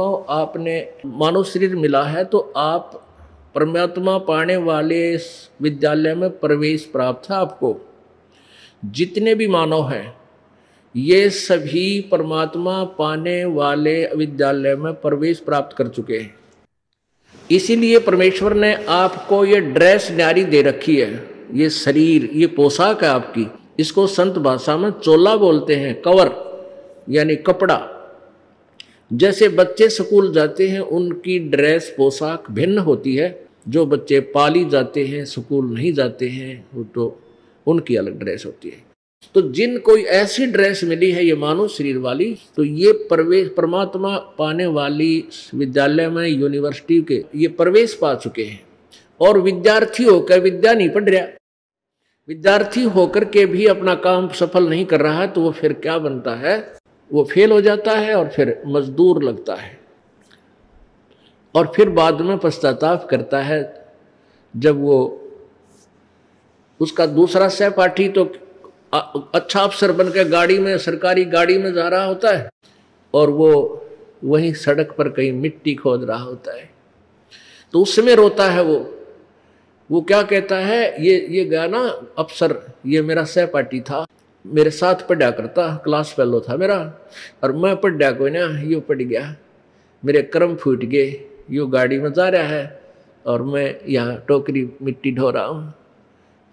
आपने मानव शरीर मिला है तो आप परमात्मा पाने वाले इस विद्यालय में प्रवेश प्राप्त है आपको। जितने भी मानव हैं ये सभी परमात्मा पाने वाले विद्यालय में प्रवेश प्राप्त कर चुके हैं। इसीलिए परमेश्वर ने आपको ये ड्रेस न्यारी दे रखी है, ये शरीर, ये पोशाक है आपकी। इसको संत भाषा में चोला बोलते हैं, कवर यानी कपड़ा। जैसे बच्चे स्कूल जाते हैं उनकी ड्रेस पोशाक भिन्न होती है, जो बच्चे पाली जाते हैं स्कूल नहीं जाते हैं तो उनकी अलग ड्रेस होती है। तो जिनको ऐसी ड्रेस मिली है ये मानव शरीर वाली, तो ये प्रवेश परमात्मा पाने वाली विद्यालय में यूनिवर्सिटी के ये प्रवेश पा चुके हैं। और विद्यार्थी होकर विद्या नहीं पढ़ रहा, विद्यार्थी होकर के भी अपना काम सफल नहीं कर रहा है, तो वो फिर क्या बनता है, वो फेल हो जाता है और फिर मजदूर लगता है और फिर बाद में पश्चाताप करता है। जब वो उसका दूसरा सहपाठी तो अच्छा अफसर बनकर गाड़ी में, सरकारी गाड़ी में जा रहा होता है और वो वहीं सड़क पर कहीं मिट्टी खोद रहा होता है, तो उस समय रोता है। वो क्या कहता है, ये गया ना अफसर, ये मेरा सहपाठी था, मेरे साथ पढ़ा करता, क्लास फेलो था मेरा, और मैं पढ़ा कोई ना, यो पढ़ गया, मेरे कर्म फूट गए, यो गाड़ी में जा रहा है और मैं यहाँ टोकरी मिट्टी ढो रहा हूँ।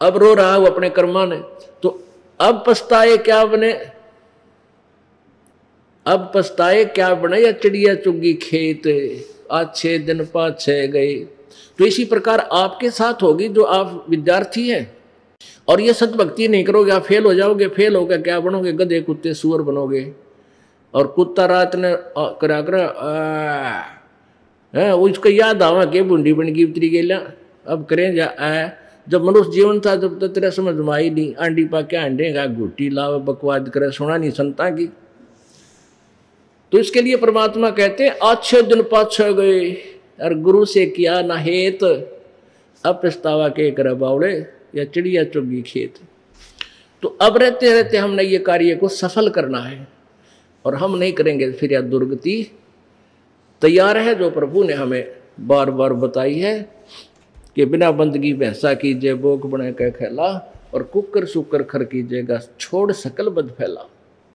अब रो रहा हूँ अपने कर्मा ने, तो अब पछताए क्या बने, अब पछताए क्या बने, या चिड़िया चुगी खेत, अच्छे दिन पाछे गए। तो इसी प्रकार आपके साथ होगी जो आप विद्यार्थी हैं और ये सतभक्ति नहीं करोगे, आप फेल हो जाओगे। फेल हो गए क्या बनोगे, गधे कुत्ते सुअर बनोगे। और कुत्ता रात ने करा कर उसको याद आवा के बूंदी बन गई उतरी गेला, अब करें जा जब मनुष्य जीवन था जब तो तेरा समझ में आई नहीं, आंडी पा के आंडेगा, घुट्टी लाव बकवाद करे, सुना नहीं संता की। तो इसके लिए परमात्मा कहते हैं अच्छे दिन पाछे गए और गुरु से किया ना हेत, अब पछतावा के करे बावड़े, या चिड़िया चुगी खेत। तो अब रहते रहते हमने ये कार्य को सफल करना है और हम नहीं करेंगे फिर यह दुर्गति तैयार है जो प्रभु ने हमें बार बार बताई है कि बिना बंदगी भैंसा कीजिए, बोक बने कह खेला, और कुकर सुकर खर कीजिएगा, छोड़ सकल बद फैला।